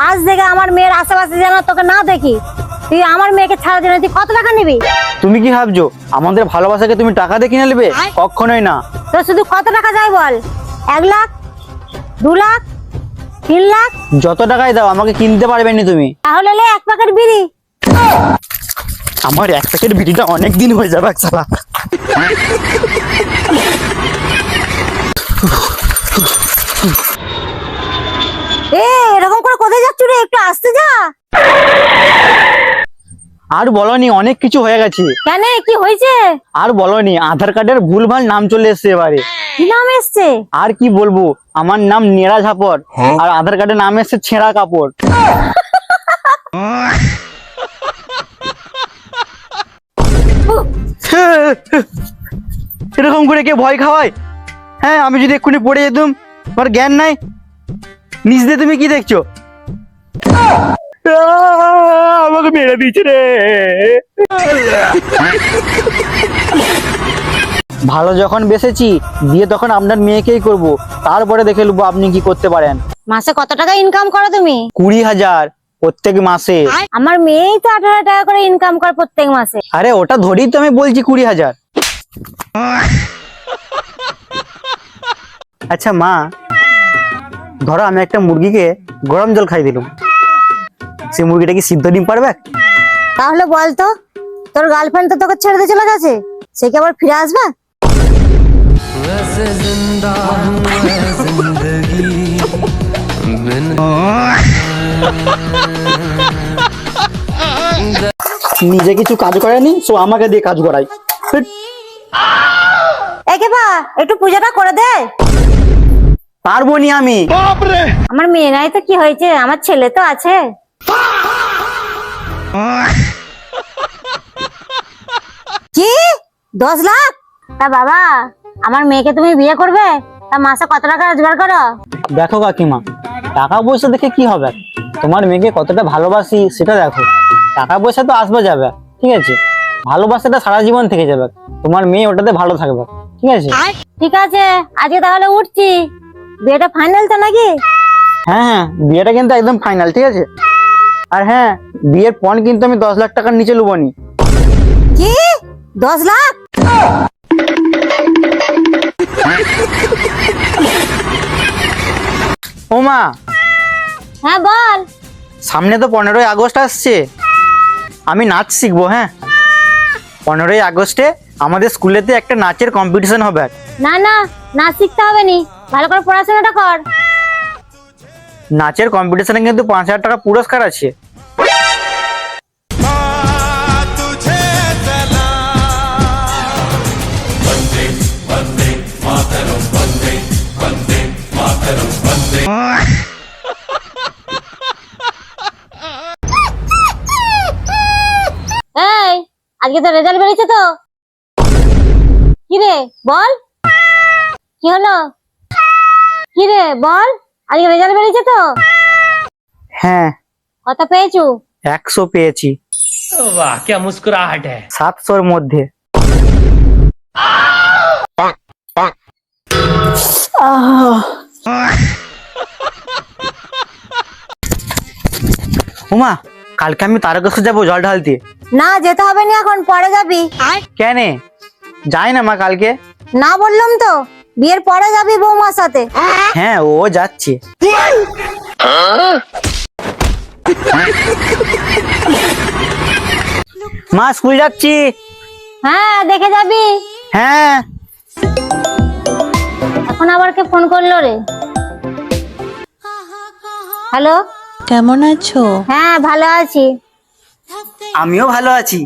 আজ থেকে আমার মেয়ের আশেপাশে যেন তোকে না দেখি। তুই আমার মেয়েকে ছাড়ার জন্য তুই কত টাকা নিবি? তুমি কি ভাবছো আমাদের ভালোবাসাকে তুমি টাকা দিয়ে কিনে নেবে? কখনোই না। তো শুধু কত টাকা চাই বল? 1 লাখ, 2 লাখ, 3 লাখ? যত টাকাই দাও আমাকে কিনতে পারবে না তুমি। তাহলে লে 1 প্যাকেট বিড়ি। আমার 1 প্যাকেট বিড়িটা অনেক দিন হয়ে যাবে শালা। এরকম করে কোথায় যাচ্ছ রে? একটু আসতে যা। আর বলনি, অনেক কিছু হয়ে গেছে। কেন, কি হয়েছে? আর বলনি, আধার কার্ডের ভুলভাল নাম চলে এসছে এবারে। কি নাম এসছে? আর কি বলবো, আমার নাম নেড়া ঝাপড় আর আধার কার্ডের নাম এসছে ছেঁড়া কাপড়। এরকম করে কে ভয় খাওয়ায়? হ্যাঁ, আমি যদি এক্ষুনি পড়ে যেতাম, তোমার জ্ঞান নাই। নিজ দিয়ে তুমি কি দেখছো? আমাকে মেরে দিচ্ছে রে। ভালো যখন বেসেছি, বিয়ে তখন আপনার মেয়েকেই করব, তারপরে দেখে নেবো আপনি কি করতে পারেন। মাসে কত টাকা ইনকাম করো তুমি? 20,000 প্রত্যেক মাসে। আমার মেয়েই তো 18 টাকা করে ইনকাম করে প্রত্যেক মাসে। আরে ওটা ধরেই তো আমি বলছি 20,000। আচ্ছা মা, ধরো আমি একটা মুরগিকে গরম জল খাই দিলাম, সেই মুরগিটা কি সিদ্ধ ডিম পারবে? তাহলে বল তো, তোর গার্লফ্রেন্ড তো তোকে ছেড়ে দিয়ে চলে গেছে, সে কি আবার ফিরে আসবে? নিজে কিছু কাজ করেনি, সো আমাকে দিয়ে কাজ করাই। একে বা একটু পূজাটা করে দে। পারবো নি আমি। আমার মেয়ে নাই তো কি হয়েছে, আমার ছেলে তো আছে। কি 10 লাখ? তা বাবা, আমার মেয়েকে তুমি বিয়ে করবে, তা মাসে কত টাকা রোজগার করো? দেখো কাকিমা, টাকা পয়সা দেখে কি হবে, তোমার মেয়েকে কতটা ভালোবাসি সেটা দেখো। টাকা পয়সা তো আসবে যাবে, ঠিক আছে, ভালোবাসাটা সারা জীবন থেকে যাবে, তোমার মেয়ে ওটাতে ভালো থাকবে, ঠিক আছে? ঠিক আছে, আজকে তাহলে উঠছি। বিয়েটা ফাইনাল তো নাকি? হ্যাঁ হ্যাঁ, বিয়েটা কিন্তু একদম ফাইনাল, ঠিক আছে। আর হ্যাঁ, বিয়ের পণ কিন্তু আমি 10 লাখ টাকার নিচে লুবনি। কি 10 লাখ? ও মা, হ্যাঁ বল। সামনে তো 15ই আগস্ট আসছে, আমি নাচ শিখবো। হ্যাঁ, 15ই আগস্টে আমাদের স্কুলেতে একটা নাচের কম্পিটিশন হবে। না না, নাচ শিখতে হবে নি, ভালো করে পড়াশোনাটা কর। নাচের কম্পিটিশনে কিন্তু 5,000 টাকা পুরস্কার আছে। এই, আজকে তো রেজাল্ট বেরিয়েছে তো, কি রে বল, কি হলো? কি রে বল, আজকে রেজাল্ট বেরিয়েছে তো? হ্যাঁ, কত পেয়েছো? 100 পেয়েছি। वाह क्या मुस्कुराहट है। 700-র মধ্যে। উমা, কালকে আমি তারকেশ্বর যাবো জল ঢালতে। না, যেতে হবে না, এখন পরে যাবি। কেন যাই না মা কালকে? না বললাম তো, বিয়ের পরে যাবি বৌমার সাথে। হ্যাঁ, ও যাচ্ছে। মা, স্কুল যাচ্ছি। হ্যাঁ, দেখে যাবি। হ্যাঁ। এখন আবার কে ফোন করলো রে? হ্যালো, কেমন আছো? হ্যাঁ ভালো আছি। আমিও ভালো আছি।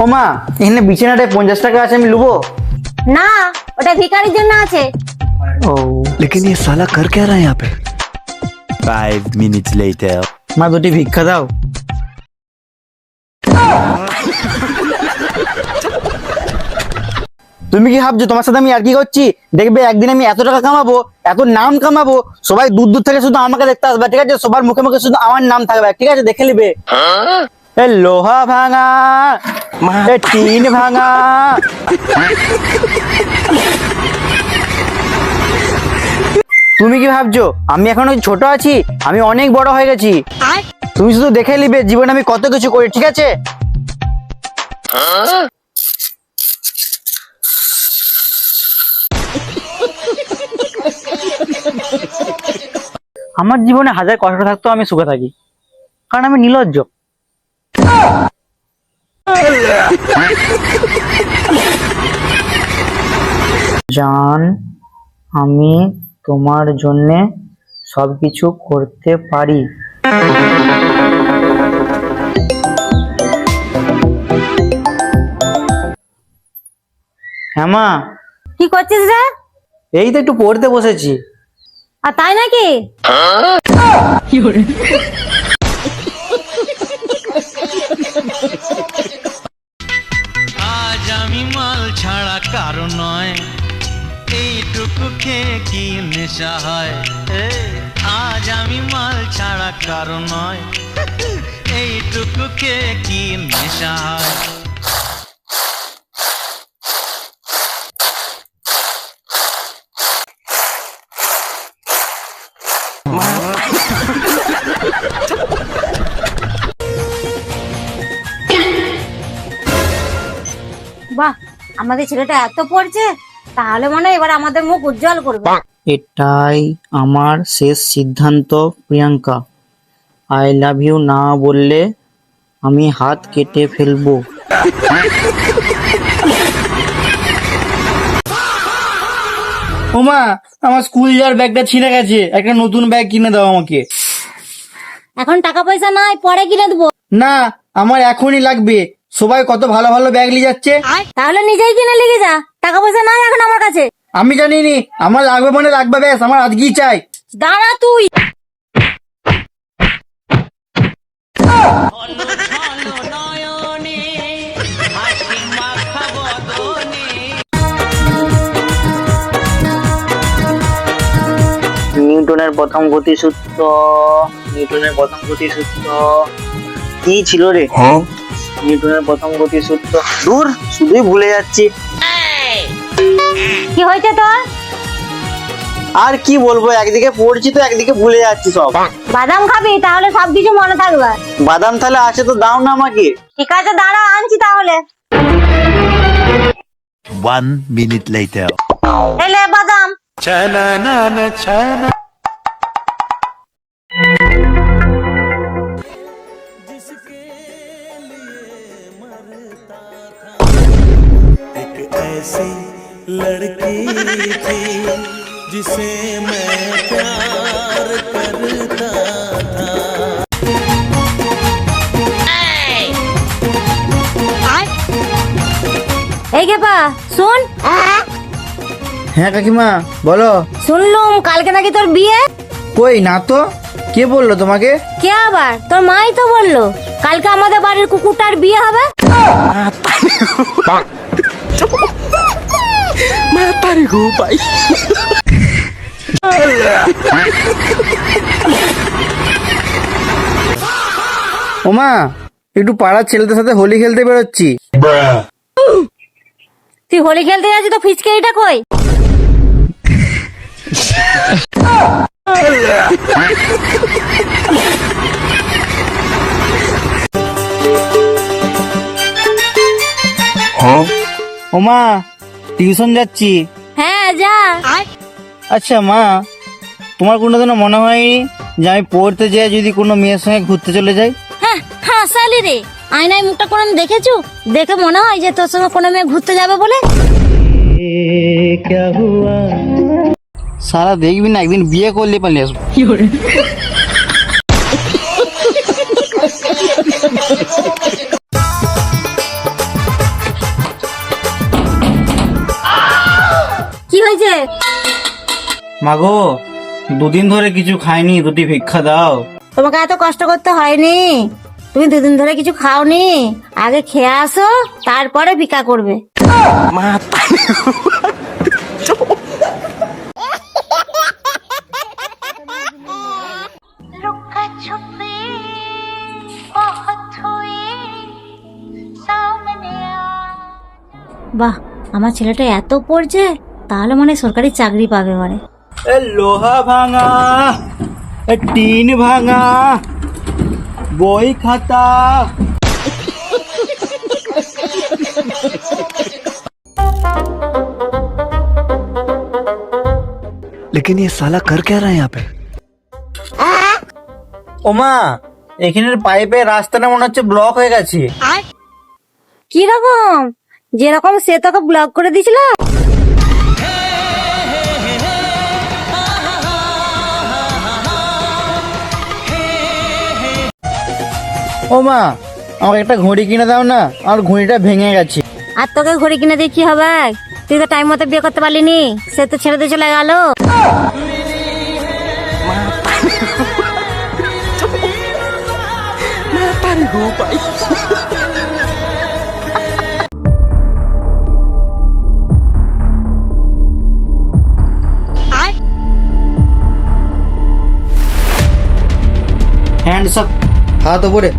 ও মা, এখানে বিছানাটায় 50 টাকা আছে, আমি লুবো? না, ওটা ভিখারির জন্য আছে। ও, लेकिन ये साला कर क्या रहा है यहाँ पे? 5 minutes later. মা দুটি ভিক্ষা দাও। তুমি কি ভাবছো তোমার সাথে আমি আর কি করছি? দেখবে একদিন আমি এত টাকা কামাবো, এত নাম কামাবো, সবাই দূর দূর থেকে শুধু আমাকে দেখতে আসবে, ঠিক আছে? সবার মুখে মুখে শুধু আমার নাম থাকবে, ঠিক আছে? দেখে নিবে। এ লোহা ভাঙা, এ টিন ভাঙা। তুমি কি ভাবছো আমি এখনো ছোট আছি? আমি অনেক বড় হয়ে গেছি। তুমি শুধু দেখে নিবে জীবনে আমি কত কিছু করি, ঠিক আছে? আমার জীবনে হাজার কষ্ট থাকতো, আমি সুখে থাকি, কারণ আমি নির্লজ্জ। জান, আমি তোমার জন্যে সবকিছু করতে পারি। হ্যাঁ মা। কি করছিস রে? এই তো একটু পড়তে বসেছি। আর তাই নাকি? আজ আমি মাল ছাড়া কারো নয়, এইটুকু খেয়ে কি নেশা হয়। আজ আমি মাল ছাড়া কারো নয়, এইটুকু খেয়ে কি নেশা হয়। বাহ, আমাদের ছেলেটা এত পড়ছে, তাহলে মনে হয় এবার আমাদের মুখ উজ্জ্বল করবে। এটাই আমার শেষ সিদ্ধান্ত প্রিয়াঙ্কা। আই লাভ ইউ না বললে আমি হাত কেটে ফেলবো। ওমা, আমার স্কুল যাওয়ার ব্যাগটা ছিঁড়ে গেছে, একটা নতুন ব্যাগ কিনে দাও আমাকে। এখন টাকা পয়সা নাই, পরে কিনে দেবো। না, আমার এখনই লাগবে। সবাই কত ভালো ভালো ব্যাগ নিয়ে যাচ্ছে। তাহলে নিজেই কিনে লিখে যা, টাকা পয়সা নাই এখন আমার কাছে। আমি জানি নি, আমার লাগবে মানে লাগবে, ব্যাস আমার আজকেই চাই। দাঁড়া তুই। নিউটনের প্রথম গতিসূত্র, নিউটনের প্রথম গতিসূত্র কি ছিল রে? নিউটনের প্রথম গতিসূত্র, দূর, শুধুই ভুলে যাচ্ছি। কি হয়েছে তোর? আর কি বলবো, একদিকে পড়ছি তো একদিকে ভুলে যাচ্ছি সব। বাদাম খাবি, তাহলে সবকিছু মনে থাকবে। বাদাম তাহলে আছে তো দাও না আমাকে। ঠিক আছে দাঁড়া, আনছি তাহলে। 1 minute later. এলে বাদাম। एक ऐसी लड़की थी जिसे मैं प्यार करता था। এই গেপা শুন। হ্যাঁ কাকিমা বলো। শুনলুম কালকে নাকি তোর বিয়ে। কই না তো, কে বললো তোমাকে? কে আবার? তোর মাই তো বললো কালকে আমাদের বাড়ির কুকুরটার বিয়ে হবে। ওমা, একটু পাড়ার ছেলেদের সাথে হোলি খেলতে বেরোচ্ছি। তুই হোলি খেলতে যাচ্ছিস তো ফিচকারিটা কই? ওমা, টিউশন যাচ্ছি। হ্যাঁ যা। আচ্ছা মা, তোমার কোনোদিনও মনে হয়নি যে আমি পড়তে যাই যদি কোনো মেয়ের সঙ্গে ঘুরতে চলে যাই? হ্যাঁ হ্যাঁ সালি রে, আয়নায় মুখটা কোনো দেখেছু? দেখে মনে হয় যে তোর সঙ্গে কোনো মেয়ে ঘুরতে যাবে বলে? সারা দেখবি না, একদিন বিয়ে করলে পালিয়ে আসবো। কি হয়েছে? মাগো, দুদিন ধরে কিছু খাইনি, দুটি ভিক্ষা দাও। তোমাকে এত কষ্ট করতে হয়নি, তুমি দুদিন ধরে কিছু খাওনি। আগে খেয়ে আসো, তারপরে ভিক্ষা করবে। लुका छुपी बहुत हुई বাহ, আমার ছেলেটা এত পড়ছে, তাহলে মনে হয় সরকারি চাকরি পাবে মানে। এ লোহা ভাঙা, এ টিন ভাঙা, বই খাতা। लेकिन ये साला कर क्या रहा है यहाँ पे? ওমা, এখানের পাইপের রাস্তাটা মনে হচ্ছে ব্লক হয়ে গেছে। কি রকম? যেরকম সে তোকে ব্লক করে দিয়েছিল। ওমা, আমাকে একটা ঘড়ি কিনে দাও না, আমার ঘড়িটা ভেঙে গেছে। আর তোকে ঘড়ি কিনে দিয়ে কি হবে? তুই তো টাইম মতো বিয়ে করতে পারলিনি, সে তো ছেড়ে দিয়ে চলে গেল। হ্যান্ডস আপ, হাত ওপরে।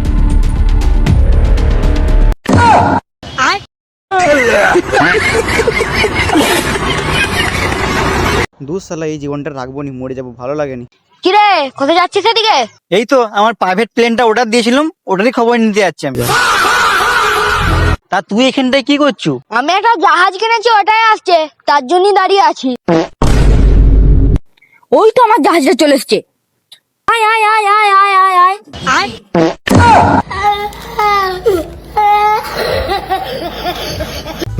দূর শালা, এই জীবনটা রাখবো নি, মরে যাবো, ভালো লাগেনি। কিরে, কোথায় যাচ্ছিস সেদিকে? এই তো আমার প্রাইভেট প্লেনটা অর্ডার দিয়েছিলাম, ওটারই খবর নিতে যাচ্ছি আমি। তা তুই এখানটায় কি করছো? আমি একটা জাহাজ কিনেছি, ওটাই আসছে, তার জন্যই দাঁড়িয়ে আছি। ওই তো আমার জাহাজটা চলে এসছে। আয় আয় আয় আয় আয় আয় আয় আয়।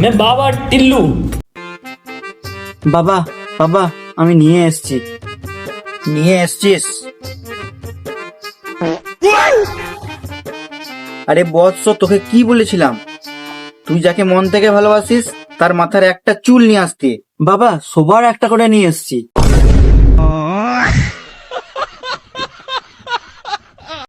मैं बाबा टिल्लू। বাবা বাবা, আমি নিয়ে এসছি। নিয়ে এসছিস? আরে বৎস, তোকে কি বলেছিলাম, তুই যাকে মন থেকে ভালোবাসিস তার মাথার একটা চুল নিয়ে আসতে। বাবা, সবার একটা করে নিয়ে এসছি।